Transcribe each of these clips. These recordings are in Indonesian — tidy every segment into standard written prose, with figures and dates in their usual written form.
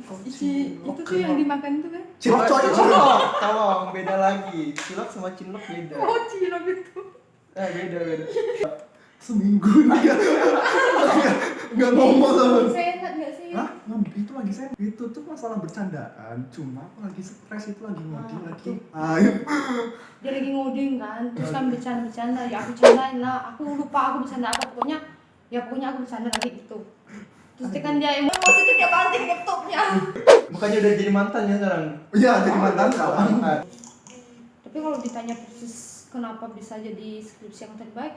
Itu tuh yang dimakan itu kan? Cilok. Tolong, beda lagi. Cilok sama cinlok beda. Oh, cilok itu. Beda. Seminggu nih. Enggak ngomong sama. Sehat nggak sih? Hah? Itu lagi saya. Itu tuh masalah bercandaan. Cuma aku lagi stres itu lagi ngoding lagi. Ayo. Dia lagi ngoding kan, terus kan bercanda-bercanda, ya aku bercandain lah, aku lupa aku bercanda apa, pokoknya aku bercanda lagi gitu. Terus dia kan dia emosi itu dia banting laptopnya. Bukannya udah jadi mantan ya sekarang? Iya, jadi mantan sekarang. Tapi kalau ditanya persis kenapa bisa jadi skripsi yang terbaik,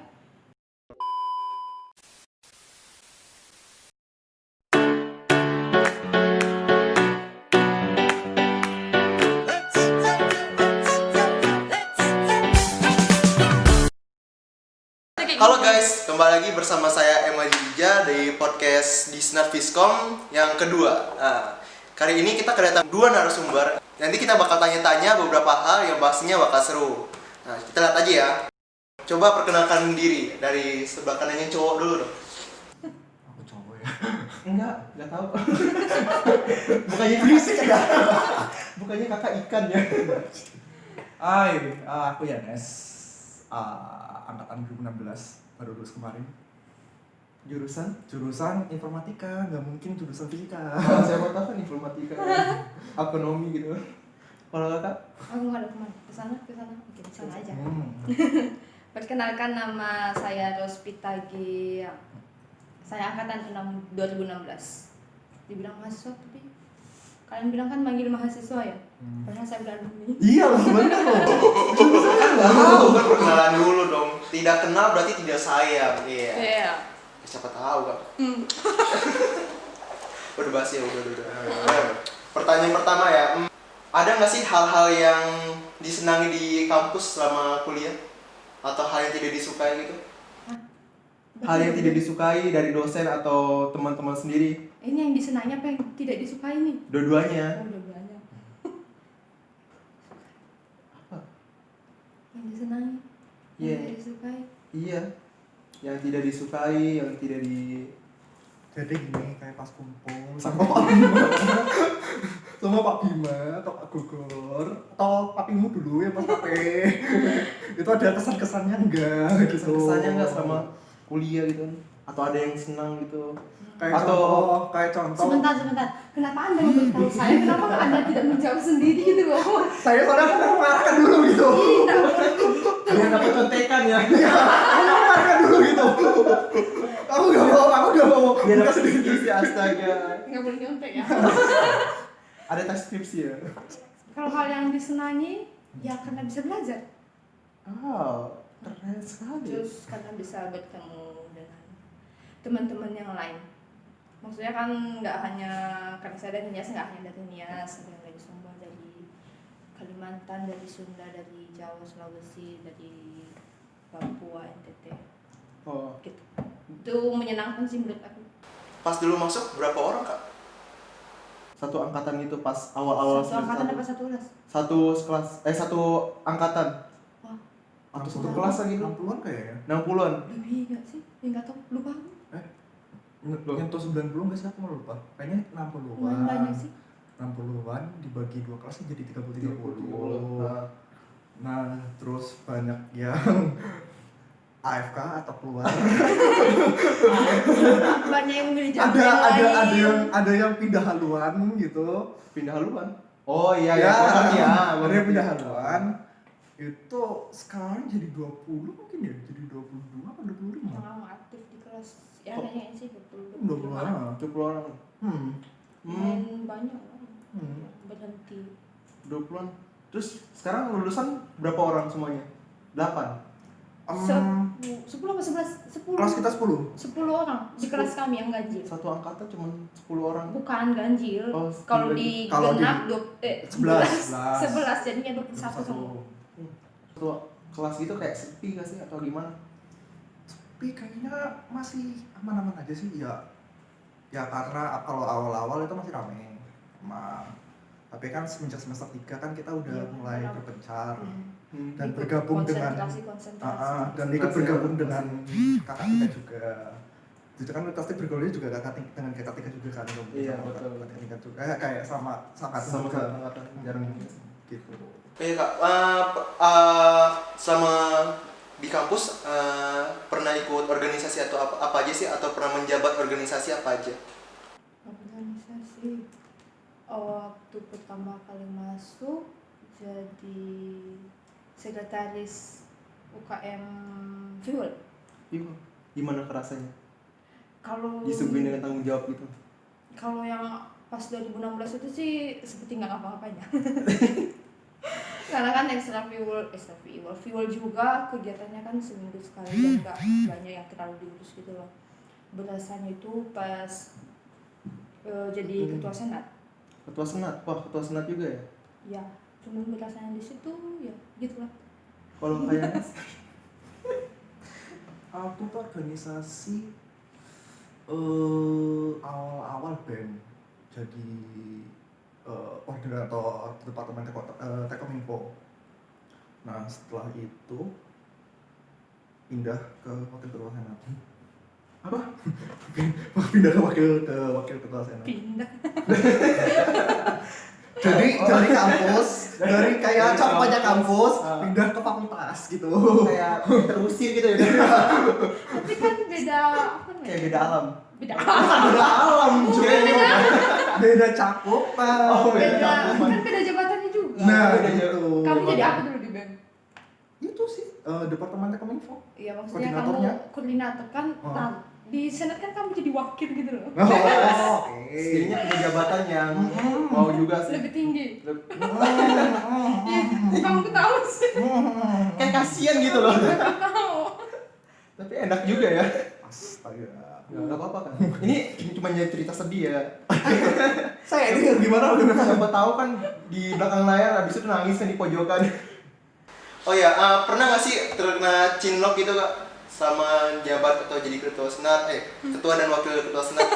Halo guys, kembali lagi bersama saya Emma Jija dari podcast Disnat Viscom yang kedua. Kali ini kita kedatangan dua narasumber. Nanti kita bakal tanya-tanya beberapa hal yang pastinya bakal seru. Nah, kita lihat aja ya. Coba perkenalkan diri dari sebelah kanannya cowok dulu dong. Aku cowok ya. Enggak tahu. Bukannya fisik ya. Bukannya kakak ikan ya. Hai, aku Yanes. Angkatan 2016 baru lulus kemarin. Jurusan informatika, nggak mungkin jurusan fisika. Siapa tahu kan informatika, ekonomi gitu. Kalau kakak? aku nggak ada kemana, kesana, oke kesana aja. Hmm. Perkenalkan, nama saya Rospitagi, saya angkatan 2016. Dibilang mahasiswa, tapi kalian bilang kan manggil mahasiswa ya? Karena saya bilang dulu. Iya loh, bener loh. Kan perkenalan dulu dong. Tidak kenal berarti tidak sayang. Iya. Iya. Siapa tahu kan. Udah basi ya, udah. Pertanyaan pertama ya. Ada nggak sih hal-hal yang disenangi di kampus selama kuliah? Atau hal yang tidak disukai gitu? Hal yang tidak disukai dari dosen atau teman-teman sendiri? Ini yang disenangi apa yang tidak disukai nih? Dua-duanya. Oh, dua-duanya. Apa? Yang disenangi, Iya. yang tidak disukai. Iya. Yang tidak disukai, yang tidak di... Jadi gini, kayak pas kumpul sama Pak Bima, sama Pak Bima atau Pak Gogor atau papimu dulu ya Mas Pape. Itu ada kesan-kesannya enggak gitu. Kesannya nggak sama kuliah gitu? Atau ada yang senang gitu? Kayak Atau- contoh. Sebentar. Kenapa Anda memberitahu saya? Kenapa Anda tidak menjawab sendiri gitu loh? Saya soalnya mau mengarahkan dulu gitu. Tidak perlu. Biar dapat contekan ya. Mau mengarahkan dulu gitu. Aku nggak mau. Biar Buka dapat sendiri. skripsi, astaga. Nggak boleh nyontek ya. Ada tes skripsi ya? Kalau hal yang disenangi, ya karena bisa belajar. Oh, keren sekali. Terus karena bisa bertemu dengan teman-teman yang lain. Maksudnya kan nggak hanya, karena saya dari Nias, nggak hanya dari Nias, ada yang dari Sumba, dari Kalimantan, dari Sunda, dari Jawa, Sulawesi, dari Papua, NTT. Oh. Gitu. Itu menyenangkan sih menurut aku. Pas dulu masuk berapa orang kak? Satu angkatan itu pas awal-awal Satu angkatan semester apa satu kelas? satu angkatan. Wah, Atau satu kelas lagi tuh? 60-an kayaknya. 60-an. lebih nggak sih? Ya nggak tahu, lupa aku. Nyentuh 90 nggak sih, aku lupa. Kayaknya 60-an. Lumayan banyak sih. 60-an dibagi dua kelas jadi 30. Nah, Nah, terus banyak yang AFK atau keluar. Banyak yang memilih jalur yang lain. ada yang pindah haluan gitu. pindah haluan. Oh iya Ya, ya. ada yang pindah haluan. Itu sekarang jadi 20 mungkin ya, jadi 22 atau 25. Yang lama aktif di kelas, ya Kok? kayaknya sih 20 20 orang. 20 orang. Main banyak lah. Hmm. Berhenti. 20-an. Terus sekarang lulusan berapa orang semuanya? 8. 10 apa 11? 10. Kelas kita 10. 10 orang di kelas kami yang ganjil. Satu angkatan cuma 10 orang. Bukan ganjil. Oh, Kalau ganjil. di Kalau di- genap 11. 11 jadinya 21 semua. Satu kelas gitu kayak sepi gak sih atau gimana? Tapi kayaknya masih aman-aman aja sih ya. Ya karena kalau awal-awal itu masih rame. Tapi kan semenjak semester 3 kan kita udah Iya, mulai benar. berpencar. Dan Ikut bergabung dengan konsentrasi. dan ikut bergabung dengan kakak kita juga. Itu kan pasti bergaulnya juga dengan kakak tingkat juga kan. Iya, Sama betul. kakak tingkat juga. Kayak sama Sama juga. angkatan. Jarang gitu. Iya kak, selama di kampus pernah ikut organisasi atau apa aja sih, atau pernah menjabat organisasi apa aja? Organisasi waktu pertama kali masuk jadi sekretaris UKM Fuel. Iya. Gimana kerasanya? Kalau Disuguhin dengan tanggung jawab gitu. kalau yang pas 2016 itu sih seperti nggak ngapa-ngapainnya. Karena kan extra fuel juga kegiatannya kan seminggu sekali dan nggak banyak yang terlalu diurus gitu loh. Berasanya itu pas jadi ketua senat. Ketua senat, wah ketua senat juga ya? Ya, cuman berasanya di situ ya gitulah. Kalau kayak Aku tuh organisasi awal-awal BEM jadi koordinator departemen Tekominfo. Nah setelah itu pindah ke wakil ketua senat. apa? Pindah ke wakil ketua senat. Pindah. Jadi dari kampus, dari kayak campaknya kampus Ah. pindah ke fakultas gitu. Kayak terusir gitu ya? Tapi kan beda apa namanya? Kayak beda alam. Beda. Beda alam, cuy. Beda. Beda cakupan. Oh, beda Beda. cakupan. Kan beda jabatannya juga. Nah, beda gitu. Kamu jadi apa dulu di BEM? Itu sih departemen Tekominfo. Iya maksudnya kamu Koordinatornya? koordinator kan. Oh. Nah, di senat kan kamu jadi wakil gitu loh. Oh, oke. Setidaknya punya jabatan yang mau juga sih. Lebih tinggi. Iya, kamu tahu sih. Kayak kasihan gitu loh. Tahu. Tapi enak juga ya. Astaga. Gak apa-apa kan. Ini cuma jadi cerita sedih ya. Saya ini gimana? Siapa tahu kan di belakang layar habis itu nangis kan di pojokan. Oh ya, pernah nggak sih terkena cinlok gitu kak? Sama jabat atau jadi ketua senat, ketua dan wakil ketua senat.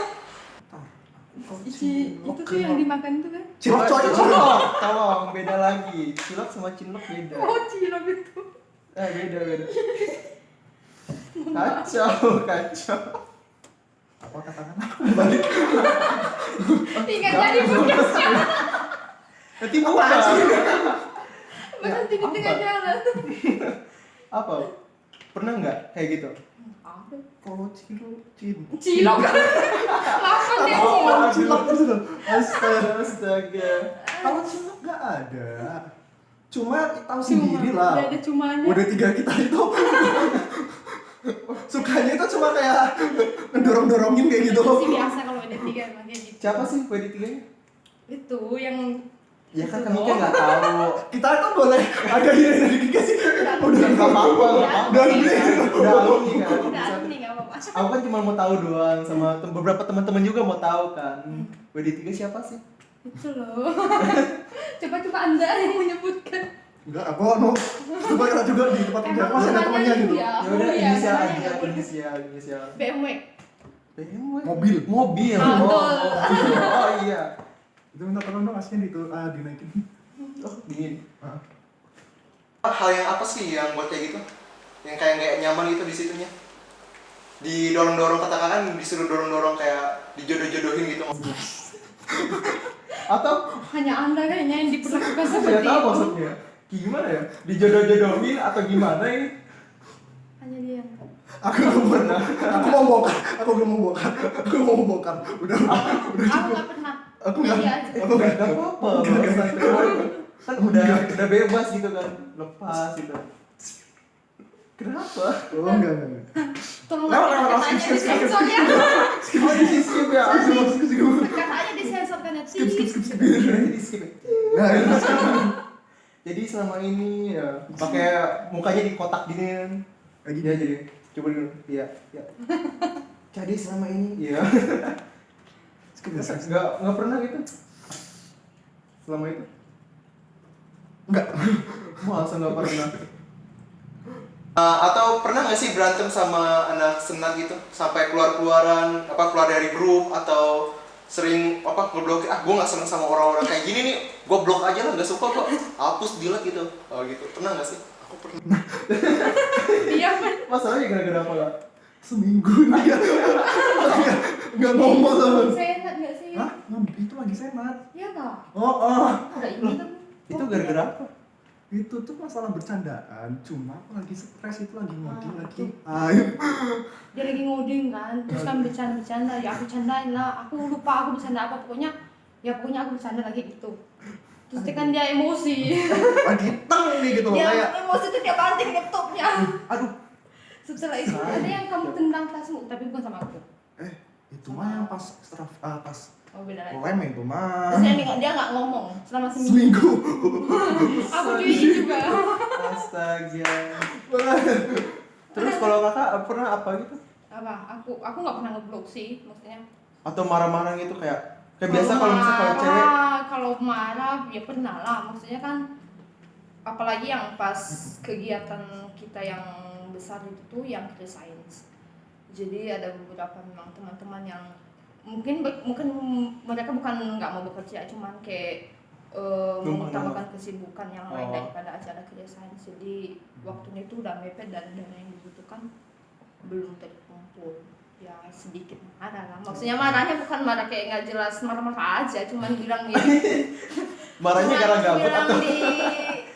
Itu tuh yang dimakan itu kan? Cilok, coy, cilok. Cilok, tolong beda lagi. Cilok sama cinlok beda. Oh, cilok itu. Beda. Kacau. Apa katakan? Ingat jadi podcastnya. Nanti buka. Berhenti di tengah jalan. Apa? Pernah nggak kayak gitu? Apa? Kalau cilok. Cilok. Langsung dia cilok. Cilok itu. Astaga. Kalau cilok nggak ada. Cuma tahu sendiri lah. Udah ada cumanya. Udah tiga kita itu. Sukanya itu cuma kayak ngedorong-dorongin kayak gitu. Itu sih biasa kalau ada tiga emang kayak gitu. Siapa sih WD3-nya? Itu yang Ya kan kami kan nggak tahu. Kita itu boleh ada ide dari kita sih. Udah nggak apa-apa. Udah alumni. Udah alumni kan. udah alumni nggak apa-apa. Aku kan cuma mau tahu doang, sama beberapa teman-teman juga mau tahu kan. WD3 siapa sih? Itu loh. Coba Anda yang menyebutkan. Enggak, aku coba kita juga di tempat kerja Emang masih ada namanya temannya gitu. dia. Ya udah Iya, inisial namanya aja, nggak boleh. inisial. BMW. BMW. Mobil. Ah, betul. Oh iya. Itu minta tolong dong aslinya dinaikin. Oh, dingin. Ah. Hal yang apa sih yang buat kayak gitu? Yang kayak nggak nyaman gitu di situnya? Didorong-dorong, katakan disuruh dorong-dorong kayak dijodoh-jodohin gitu. Atau Hanya Anda kayaknya yang diperlakukan saya seperti tahu itu. maksudnya. Gimana ya? Dijodoh-jodohin atau gimana ini? Hanya dia yang tahu. Aku mau bongkar. Udah Aku cukup. nggak pernah. Aku nggak. Iya aja. Aku nggak. Gak apa-apa. Kan udah bebas gitu kan, lepas gitu. Kenapa? Oh enggak. Tolong Lewat, katanya skip. disensor ya. Oh di skip ya. Katanya disensorkan ya. Skip. Berarti di skip. Nah, itu Jadi selama ini ya pakai mukanya di kotak gini kan. lagi Ya jadi coba dulu. Iya. Jadi selama ini iya. Nggak pernah gitu. Selama itu. enggak. Masa nggak pernah. Atau pernah nggak sih berantem sama anak senat gitu sampai keluar dari grup, atau sering ngeblokir, gue nggak seneng sama orang-orang kayak gini nih, gue blok aja lah, nggak suka kok, hapus delete gitu. Oh gitu, pernah nggak sih? Aku pernah. Iya kan. Masalahnya gara-gara apa? Kak? seminggu dia nggak ngomong sama. Senat nggak sih? Hah? Itu lagi senat. Iya nggak? Oh. Udah ini kan. Itu gara-gara apa? Itu tuh masalah bercandaan, cuma aku lagi stres itu lagi ngoding Ah, lagi. Ayo. Dia lagi ngoding kan, terus kan bercanda, ya aku candain lah. Aku lupa aku bercanda apa, pokoknya aku bercanda lagi gitu. Terus dia kan dia emosi. Lagi teng nih gitu loh Dia kayak. emosi tuh dia banting laptopnya. Aduh. Setelah itu ada yang kamu tendang tasmu, tapi bukan sama aku. Itu mah yang pas pas Oh beda lagi. lem itu mah. Terus dia nggak ngomong selama seminggu. Seminggu. Aku juga. Astaga. Terus kalau kakak pernah apa gitu? Apa? Aku nggak pernah ngeblok sih, maksudnya. Atau marah-marah gitu kayak biasa kalau misalnya kalau cewek Kalau marah ya pernah lah, maksudnya kan apalagi yang pas kegiatan kita yang besar itu tuh yang kerja sains. Jadi ada beberapa memang teman-teman yang mungkin mereka bukan nggak mau bekerja, cuman kayak mengutamakan kesibukan yang lain daripada acara kerja sains. Jadi waktunya itu udah mepet dan dana yang dibutuhkan belum terkumpul. Ya sedikit marah lah. Maksudnya marahnya bukan marah kayak nggak jelas marah-marah aja, cuman bilang ya. marahnya karena gabut atau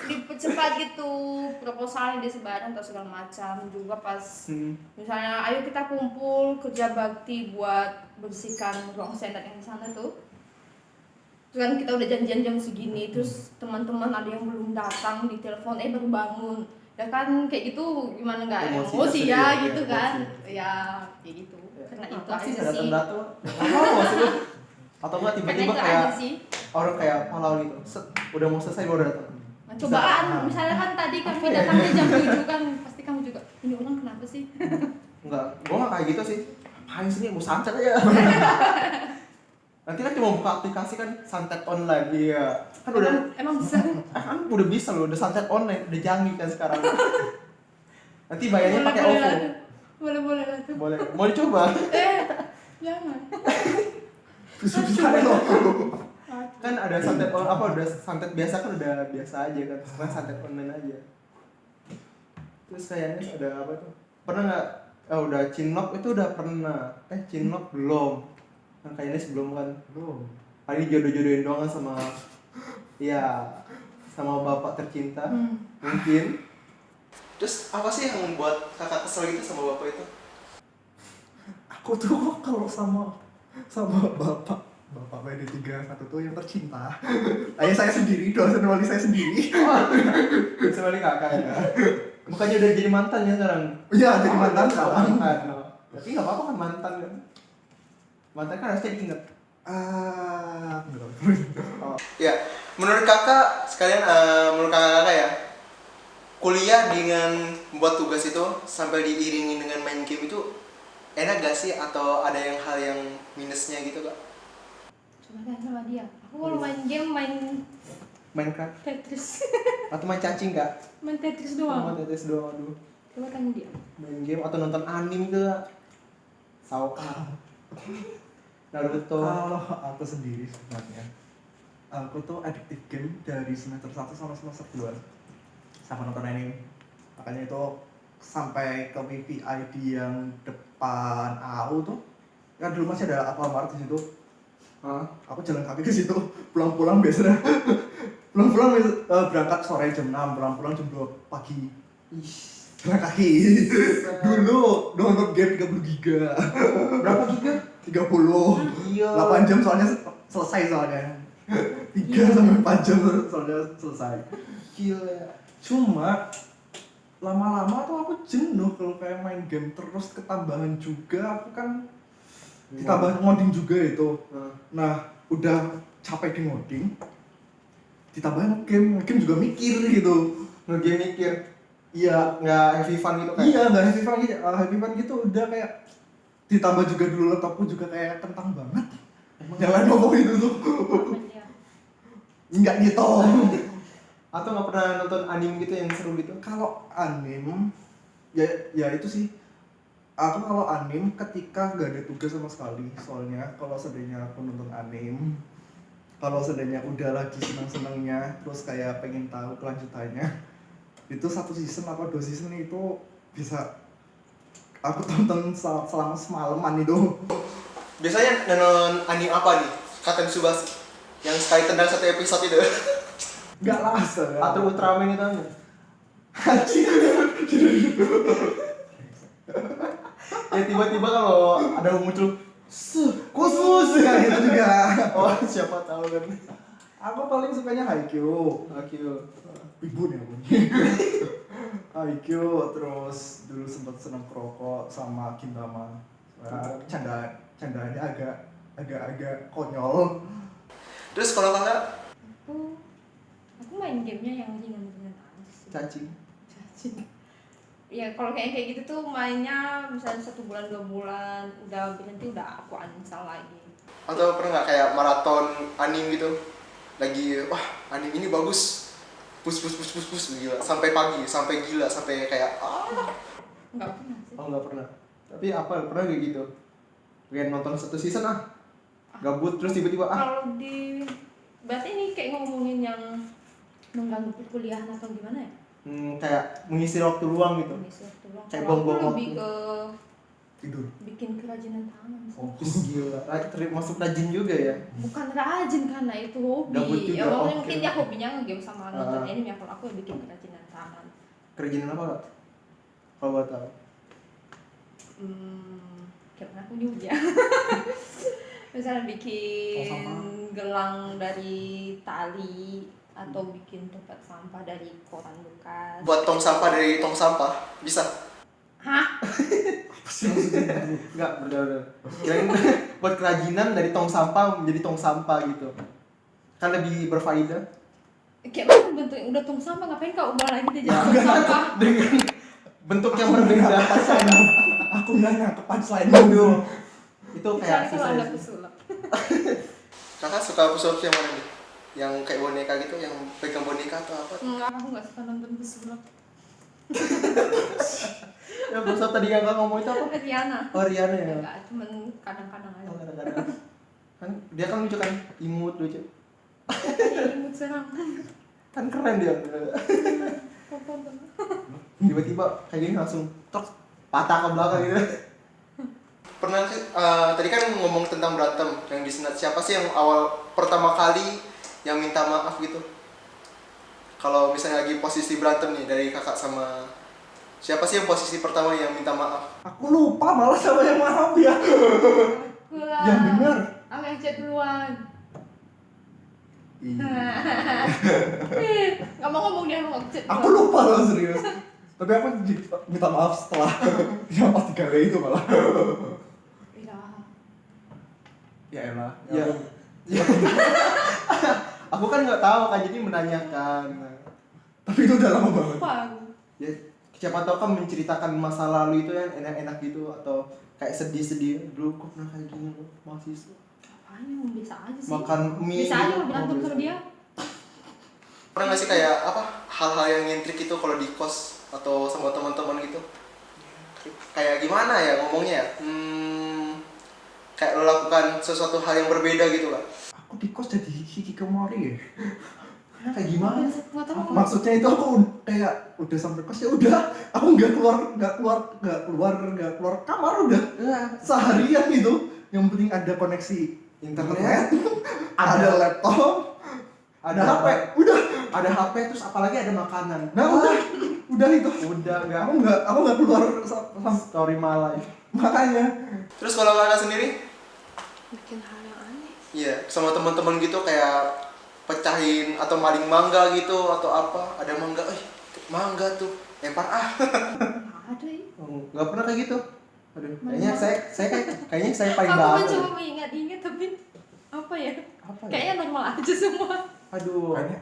dipercepat gitu proposalnya disebarin atau segala macam. Juga pas misalnya ayo kita kumpul kerja bakti buat bersihkan ruang senat yang di sana tuh. Terus kan kita udah janjian jam segini, terus teman-teman ada yang belum datang, di telepon baru bangun. Ya kan kayak gitu gimana nggak emosi ya gitu kan. Ya kayak gitu. Karena itu pasti aja sih. datang apa sih lu? Atau nggak tiba-tiba Karena itu kayak aja sih. orang kayak pahlawan gitu udah mau selesai baru datang. Cobaan, misalnya kan tadi kami datangnya jam 7 kan, pasti kamu juga, ini orang kenapa sih? Enggak, gua nggak kayak gitu sih. Apaan sih mau santet aja. Nanti kan cuma buka aplikasi kan santet online. Iya. Kan udah Emang bisa. kan udah bisa loh, udah santet online, udah canggih kan sekarang. Nanti bayarnya pakai OVO. Boleh lah tuh. Boleh. Mau dicoba? Jangan. Bisa loh. Kan ada santet udah santet biasa kan udah biasa aja kan. Sekarang santet online aja. Terus kayaknya ada apa tuh? Pernah nggak? Udah cinlok itu udah pernah. Cinlok belum. Kan kayaknya sebelum kan. Belum. Kali jodoh-jodohin doang sama sama bapak tercinta. Mungkin. Terus apa sih yang membuat kakak kesel gitu sama bapak itu? Aku tuh kalau sama bapak PD31 tuh yang tercinta. Ayah saya sendiri, dosen wali saya sendiri. Bisa balik kakak ya. Bukannya udah jadi mantan ya sekarang? Iya, jadi mantan sekarang. Tapi nggak apa-apa kan mantan kan? Mantan kan harusnya diingat. Enggak. Ya, menurut kakak sekalian, menurut kakak ya, kuliah dengan membuat tugas itu sampai diiringi dengan main game itu enak gak sih atau ada hal yang minusnya gitu kak? Coba tanya sama dia. Aku kalau main game main Minecraft Tetris. atau main cacing kak? Main Tetris Main doang. Tetris doang, aduh. Coba tanya dia. Main game atau nonton anime tuh kak? Sauka. Naruto. Kalau aku sendiri sebenarnya, aku tuh addictive game dari semester 1 sampai semester 2 sama nonton anime. Makanya itu sampai ke VVID yang depan AU tuh kan dulu masih ada Alfamart di situ. Aku jalan kaki ke situ, pulang-pulang biasanya berangkat sore jam 6, pulang jam 2 pagi. Jalan kaki. Dulu download game 30 giga. Berapa giga? 30. Iya. 8 jam soalnya selesai soalnya. 3 sampai 4 jam soalnya selesai. Gila. Cuma lama-lama tuh aku jenuh kalau kayak main game terus, ketambahan juga aku kan ditambah ngoding juga itu. Nah, udah capek di ngoding, ditambah game juga mikir gitu. Ngegame mikir. Iya, Nggak heavy fun gitu kan? iya nggak heavy fun gitu udah kayak ditambah juga dulu laptopku juga kayak kentang banget. Yang lain ngomong itu tuh nggak gitu. Atau nggak pernah nonton anime gitu yang seru gitu? Kalau anime ya itu sih, aku kalau anime ketika nggak ada tugas sama sekali. Soalnya kalau seandainya aku nonton anime, kalau seandainya udah lagi senang-senangnya terus kayak pengen tahu kelanjutannya, itu 1 season atau 2 season itu bisa Aku tonton selama semalaman itu. Biasanya nonton anime apa nih? Katen Tsubasa. Yang sekali tendang satu episode itu. Enggak lah, saya. Atau Ultraman itu kan? Ya tiba-tiba kalau ada muncul Khusus ya itu juga. oh siapa tahu kan. Aku paling sukanya Haikyuu. Ibu nih aku. Haikyuu, terus dulu sempat seneng kerokok sama Gintama. Candaannya agak konyol. Terus kalau kakak Aku main gamenya yang ringan-ringan aja sih. Cacing. Ya kalau kayak gitu tuh mainnya misalnya 1 bulan 2 bulan udah berhenti udah aku uninstall lagi. atau pernah nggak kayak maraton anime gitu? Lagi wah anime ini bagus. Push gila sampai pagi, sampai gila, sampai kayak Enggak pernah sih. Oh nggak pernah. Tapi apa pernah kayak gitu? Pengen nonton 1 season gabut terus tiba-tiba Kalau di berarti ini kayak ngomongin yang mengganggu perkuliahan atau gimana ya? kayak mengisi waktu luang gitu. Mengisi waktu luang. Kayak Kalau aku buang-buang lebih waktu. ke Tidur. bikin kerajinan tangan sih. Oh gila. Masuk rajin juga ya. Bukan rajin karena itu hobi. Gabut juga, Ya walaupun oke. mungkin dia hobinya nge-game sama nonton Ah. anime, kalau aku bikin kerajinan tangan. Kerajinan apa Kak? Kalau boleh tahu. Karena aku juga. Misalnya bikin gelang dari tali atau bikin tempat sampah dari koran bekas. buat tong sampah dari tong sampah bisa. Hah? Enggak, bener. Kirain buat kerajinan dari tong sampah menjadi tong sampah gitu. Kan lebih berfaedah. Kayak mana bentuknya udah tong sampah, ngapain kau ubah lagi dia jadi tong sampah? Dengan bentuk yang berbeda. Aku nggak nangkepan selain itu. Itu kayak Kecuali kalau ada sisa. pesulap. Kakak suka pesulap yang mana nih? Yang kayak boneka gitu, yang pegang boneka atau apa? Enggak, aku nggak suka nonton pesulap. Ya pesulap tadi yang Kakak ngomong itu apa? Riana. Oh Riana ya. Enggak, cuman kadang-kadang aja. Oh, kadang-kadang. Kan dia kan lucu kan, imut lucu. Kayak imut serangan. Kan keren dia. Tiba-tiba kayak gini langsung tok patah ke belakang gitu. Pernah sih, tadi kan ngomong tentang berantem yang di Senat. Siapa sih yang awal pertama kali yang minta maaf gitu? Kalau misalnya lagi posisi berantem nih dari kakak sama siapa sih yang posisi pertama yang minta maaf? Aku lupa malah sama yang maaf ya. Aku lah. Yang benar. Aku yang chat duluan. Iya. Nggak mau ngomong dia mau chat. Aku lupa loh serius. Tapi aku minta maaf setelah yang pas 3 kali itu malah. Iya. Ya elah. Ya. Ya. Aku kan nggak tahu kan jadi menanyakan. Tapi itu udah lama banget. Lupa aku. Ya siapa tahu kan menceritakan masa lalu itu yang enak-enak gitu atau kayak sedih-sedih dulu kok pernah kayak gini loh mahasiswa Apaan yang bisa aja sih. makan mie Bisa aja gitu. lo berantem Oh, sama biasa. dia. Pernah nggak sih kayak apa hal-hal yang nyentrik itu kalau di kos atau sama teman-teman gitu? Kayak gimana ya ngomongnya ya? Kayak lo lakukan sesuatu hal yang berbeda gitu lah. Aku di kos jadi hikikomori ya. Kayak gimana sih? Nggak tahu. Maksudnya itu aku kayak udah sampai kos ya udah, aku nggak keluar kamar udah seharian gitu. Yang penting ada koneksi internet, ada laptop, ada HP, udah. ada HP terus apalagi ada makanan. Nah udah itu. Udah enggak Aku nggak keluar sama story my life. makanya. Terus kalau kakak sendiri? Bikin hal yang aneh. Iya, sama teman-teman gitu kayak pecahin atau maling mangga gitu atau apa? Ada mangga, mangga tuh lempar Ada ya. Enggak pernah kayak gitu. Aduh, kayaknya Mana? kayaknya saya paling Aku banget. mencoba mengingat-ingat tapi apa ya? Apa ya? Kayaknya normal aja semua. Aduh. Kayaknya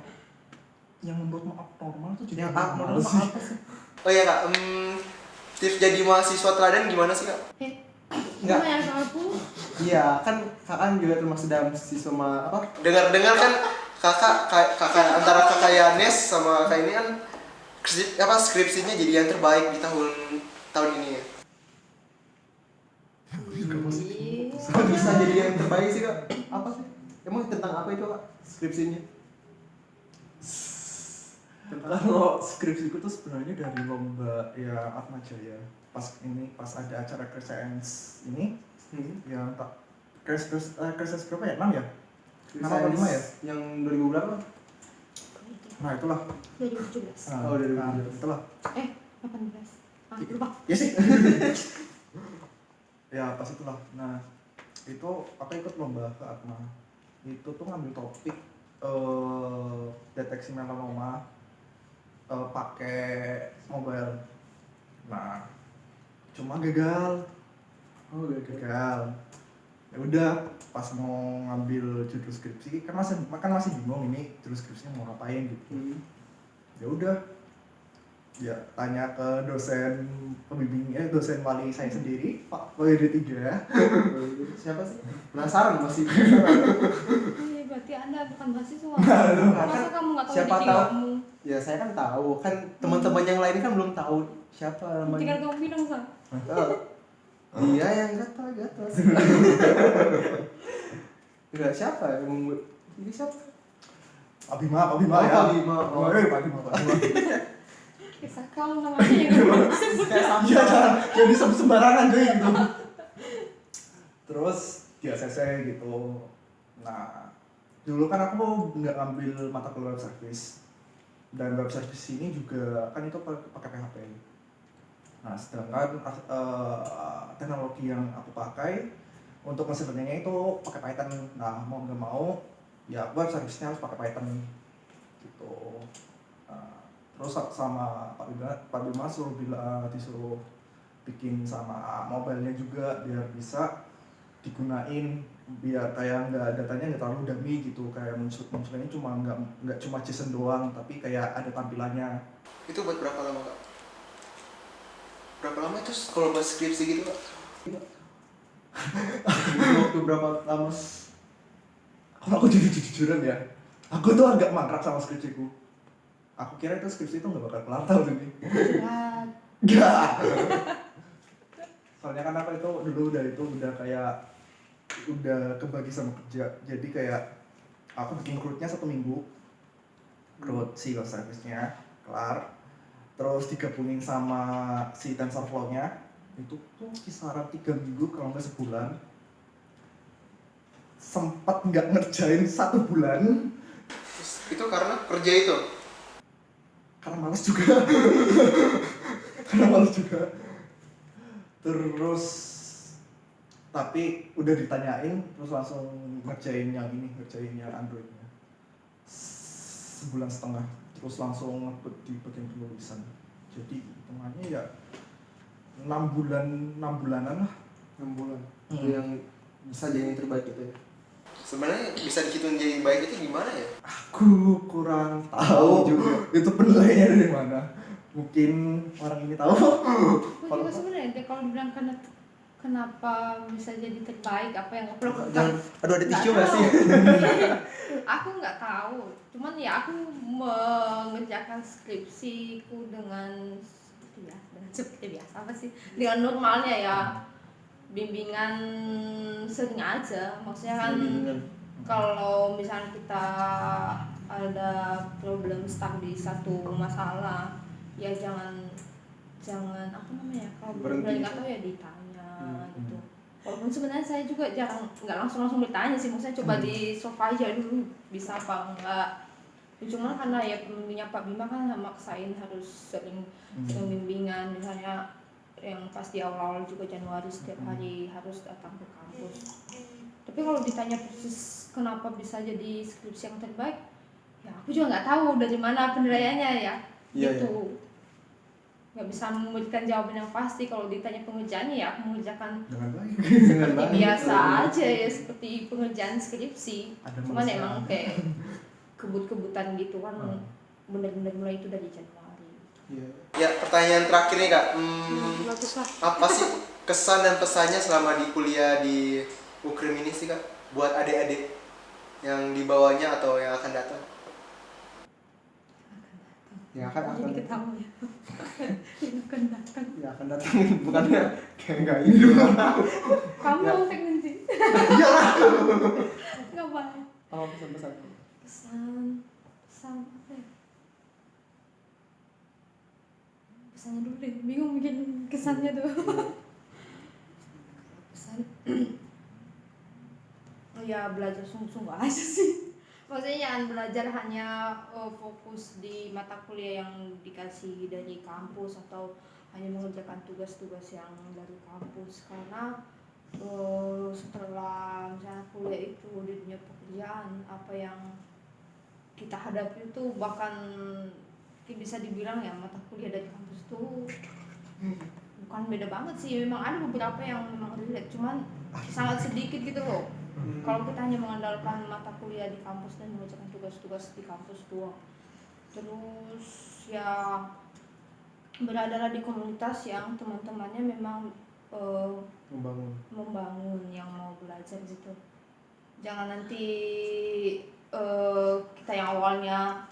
yang membuat abnormal tuh jadi Yang abnormal sih. apa sih? Oh iya kak, tips jadi mahasiswa teladan gimana sih kak? Enggak. Cuma yang aku Iya, kan kakak juga termasuk dalam siswa apa? Dengar-dengar kan kakak antara kakak Yanes sama kakak ini kan skripsinya jadi yang terbaik di tahun ini ya. Kok bisa jadi yang terbaik sih kak? Apa sih? Emang tentang apa itu kak skripsinya? Kalau skripsiku tuh sebenarnya dari lomba ya Atmajaya. pas ada acara Crash Science ini yang tak Crash Science berapa ya? 6 ya? 6 atau 5 ya? Yang 2000 berapa? Nah itulah. 2017. Nah, Oh, 2017. nah, itulah. 18. Lupa. Ya sih. Ya pas itulah. Nah itu aku ikut lomba ke Atma. Itu tuh ngambil topik deteksi melanoma pakai mobile. Nah cuma gagal. Oh, Gagal. Ya udah pas mau ngambil judul skripsi kan masih bingung ini judul skripsinya mau ngapain gitu. Ya udah ya tanya ke dosen pembimbingnya, dosen wali saya sendiri, Pak Wahid 3. Siapa sih? Penasaran masih. Berarti Anda bukan mahasiswa. Nah, Masa kamu nggak tahu siapa diri tahu? kamu? Ya saya kan tahu, kan teman-teman yang lain kan belum tahu siapa Tinggal namanya. kamu bilang, Sa. Dia yang gatal. Enggak siapa yang membuat ini siapa? Pak Bima Oh, ya. Pak Bima. Oh. Pak Bima. Kisah kamu namanya yang gak disebut. Iya jangan disebut sembarangan deh gitu. Terus di ACC gitu. Nah dulu kan aku nggak ngambil mata kuliah web service, dan web service ini juga kan itu pakai PHP. Nah sedangkan teknologi yang aku pakai untuk ngesebenarnya itu pakai Python. Nah mau nggak mau ya web service-nya harus pakai Python gitu. Nah, terus sama Pak Bima disuruh bikin sama mobile-nya juga biar bisa digunain, biar kayak datanya nggak terlalu dummy gitu, kayak munculnya cuma nggak cuma JSON doang tapi kayak ada tampilannya. Itu buat berapa lama kak? Berapa lama itu kalau buat skripsi gitu kak? Waktu berapa lama? Kalau aku jujuran ya, aku tuh agak mangkrak sama skripsiku. Aku kira itu skripsi itu nggak bakal kelar tahun ini. Berat. Nggak. Soalnya kan apa itu dulu udah kayak udah kebagi sama kerja. Jadi kayak aku bikin CRUD-nya 1 minggu. CRUD si web service-nya kelar. Terus digabungin sama si TensorFlow-nya. Itu tuh kisaran 3 minggu kalau nggak sebulan. Sempat nggak ngerjain 1 bulan. Terus, itu karena kerja itu? Karena males juga. Terus tapi udah ditanyain terus langsung ngerjain yang Androidnya 1,5 bulan, terus langsung ngebut di bagian penulisan. Jadi hitungannya ya 6 bulanan lah. 6 bulan. Itu yang bisa jadi yang terbaik itu ya. Sebenarnya bisa dihitung jadi baik itu gimana ya? Aku kurang tahu juga. itu penilaiannya dari mana. Mungkin orang ini tahu. Aku juga sebenarnya kalau dibilang kenapa bisa jadi terbaik, apa yang aku lakukan? Aduh ada tisu Nggak nggak sih? tahu. Aku nggak tahu. Cuman ya aku mengerjakan skripsiku dengan seperti biasa apa sih? Dengan normalnya ya. Bimbingan sering aja. Maksudnya kan kalau misalnya kita ada problem stuck di satu masalah, ya jangan apa namanya, kalau Berhenti. nggak tahu ya ditanya gitu. Walaupun sebenarnya saya juga nggak langsung ditanya sih, maksudnya coba di solve aja dulu bisa apa enggak. Cuma karena ya pembimbingnya Pak Bima kan maksain harus sering bimbingan, misalnya yang pas di awal-awal juga Januari setiap hari harus datang ke kampus. Tapi kalau ditanya persis kenapa bisa jadi skripsi yang terbaik, ya aku juga nggak tahu dari mana penilaiannya ya. Iya, Gitu. Nggak bisa memberikan jawaban yang pasti. Kalau ditanya pengerjaannya ya aku mengerjakan Dengan baik. seperti biasa aja ya, seperti pengerjaan skripsi. Ada Cuman masalah. emang kayak kebut-kebutan gitu kan, bener-bener mulai itu dari Januari. Iya. Ya pertanyaan terakhir nih kak, Bagus lah. apa sih kesan dan pesannya selama di kuliah di Ukrim ini sih kak, buat adik-adik yang di bawahnya atau yang akan datang? Ya akan Jadi ketawa ya. Yang akan datang. ya akan datang bukannya kayak enggak ini dulu. Kamu Ya. mau nanti. Iya. Nggak boleh. Apa pesan-pesan? Pesan apa ya? bahasanya dulu deh, bingung bikin kesannya tuh. Pesan oh ya, belajar sungguh-sungguh aja sih. Maksudnya jangan belajar hanya fokus di mata kuliah yang dikasih dari kampus atau hanya mengerjakan tugas-tugas yang dari kampus, karena setelah misalnya kuliah itu di dunia pekerjaan, apa yang kita hadapi itu bahkan bisa dibilang ya mata kuliah dari kampus tuh bukan beda banget sih, memang ada beberapa yang memang relate, cuman sangat sedikit gitu loh. Kalau kita hanya mengandalkan mata kuliah di kampus dan mengerjakan tugas-tugas di kampus doang, terus ya berada di komunitas yang teman-temannya memang membangun yang mau belajar gitu. Jangan nanti kita yang awalnya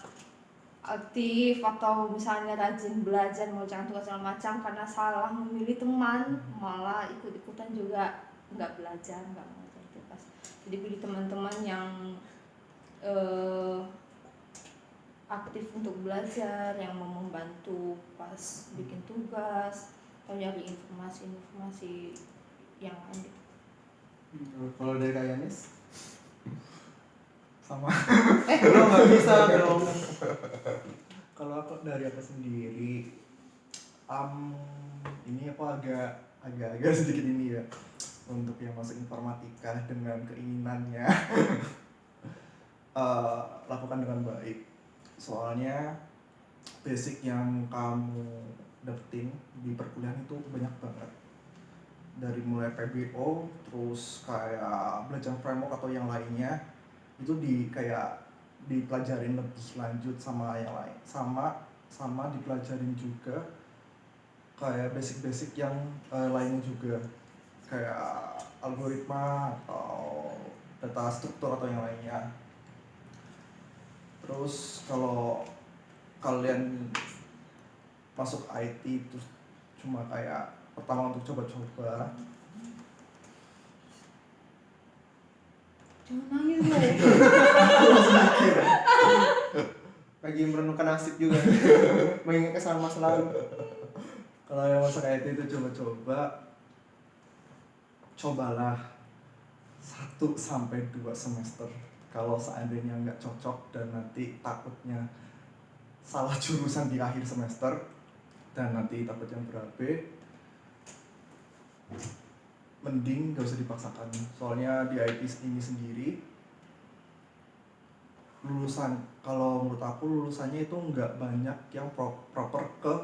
aktif atau misalnya rajin belajar mengerjakan tugas segala macam, karena salah memilih teman malah ikut-ikutan juga nggak belajar, nggak mengerjakan tugas. Jadi pilih teman-teman yang aktif untuk belajar, yang mau membantu pas bikin tugas atau nyari informasi-informasi yang lain. Kalau dari Kak Yanis? Sama. Lo nggak bisa dong. Kalau aku dari aku sendiri, ini aku agak sedikit ini ya, untuk yang masuk informatika dengan keinginannya lakukan dengan baik. Soalnya basic yang kamu dapetin di perkuliahan itu banyak banget, dari mulai PBO, terus kayak belajar framework atau yang lainnya, itu dipelajarin lebih lanjut sama yang lain, sama dipelajarin juga kayak basic yang lainnya juga, kayak algoritma atau data struktur atau yang lainnya. Terus kalau kalian masuk IT terus cuma kayak pertama untuk coba-coba, Jangan nangis loh. Lagi merenungkan nasib juga. Mengingat kesan masa lalu. kalau yang masuk IT itu cobalah 1-2 semester. Kalau seandainya nggak cocok dan nanti takutnya salah jurusan di akhir semester dan nanti takutnya berabe, mending gak usah dipaksakan. Soalnya di IT ini sendiri lulusan, kalau menurut aku lulusannya itu nggak banyak yang proper ke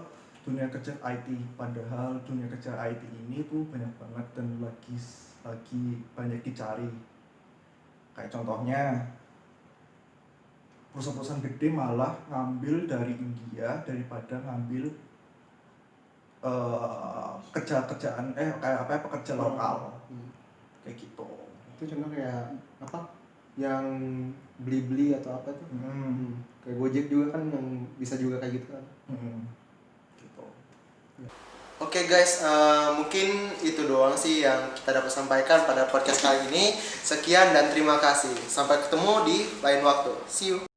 dunia kerja IT, padahal dunia kerja IT ini tuh banyak banget dan lagi banyak dicari. Kayak contohnya perusahaan-perusahaan gede malah ngambil dari India daripada ngambil pekerja lokal kayak gitu. Itu contoh kayak apa? Yang beli atau apa tuh? Kayak Gojek juga kan yang bisa juga kayak gitu kan. Gitu. Oke guys, mungkin itu doang sih yang kita dapat sampaikan pada podcast kali ini. Sekian dan terima kasih. Sampai ketemu di lain waktu. See you.